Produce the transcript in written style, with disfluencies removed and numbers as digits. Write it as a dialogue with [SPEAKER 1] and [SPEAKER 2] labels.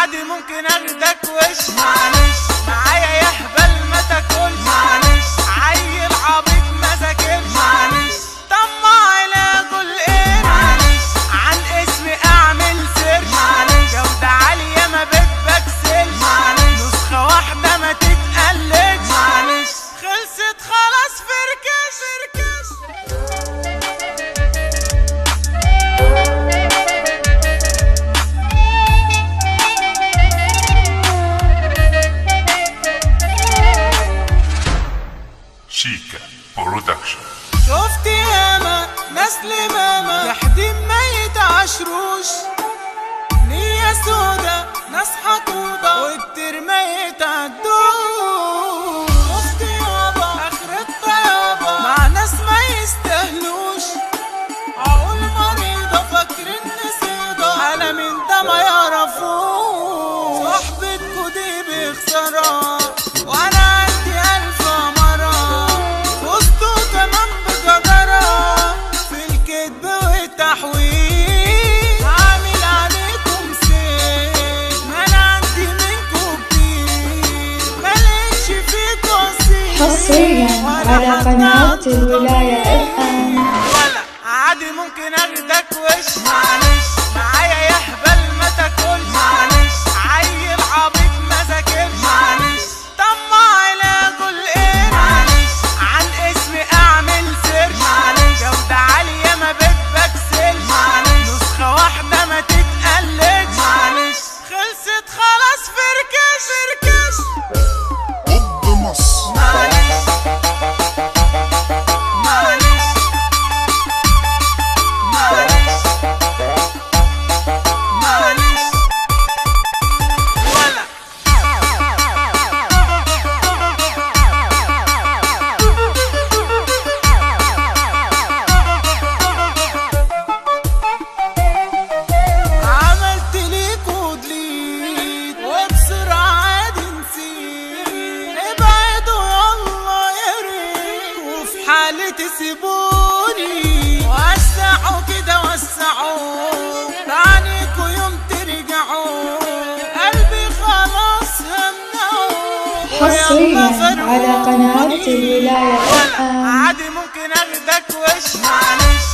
[SPEAKER 1] عادي ممكن اخدك وش معلش معايا يهبل ما تاكلش معلش عيل عبيط ما ذاكرش معلش طماع لا اقول ايه معلش عن اسمي اعمل سيرش معلش جودة عالية ما بتبكسلش معلش نسخة واحدة ما تتقلدش معلش خلصت خلاص فركش
[SPEAKER 2] شيكا برودكشن.
[SPEAKER 1] شفت ياما ناس لماما تحديم ما يتعشروش نية سودا ناس حقودة وكتير ما يتعدوش. شفت يابا اخر الطيابة مع ناس ما يستاهلوش عقول مريضة فاكرين نسيضة انا من ده ما يعرفوش. صاحبتكو دي بخسارة وانا عندي الف مرة فزتوا تمام بجدرة في الكدب والتحويل هعمل عليكم سيل ما انا عندي منكم كتير مالكش فيكوا سيل.
[SPEAKER 3] حصريا على قناة الولاية الآن.
[SPEAKER 1] ولا عادي ممكن اخدك وش معلش معايا يهبل ما تاكلش معلش عيل عبيط ما ذاكرش معلش طماع لا اقول ايه معلش عن اسمي اعمل سيرش معلش جودة عالية ما بتبكسلش معلش نسخة واحدة ما تتقلدش معلش خلصت خلاص فركش
[SPEAKER 2] قد مصر.
[SPEAKER 1] معلش معلش معلش معلش ولا عملت ليكوا دليت وبسرعة عادي نسيت ابعدوا يلا يا ريت وفي حالي تسيبوني وسعوا كده وسعوا تعنيكوا يوم ترجعوا قلبي خلاص همنعوا
[SPEAKER 3] حصريا على قناة الولاية
[SPEAKER 1] ولا
[SPEAKER 3] الآن.
[SPEAKER 1] عادي ممكن اخدك وش معلش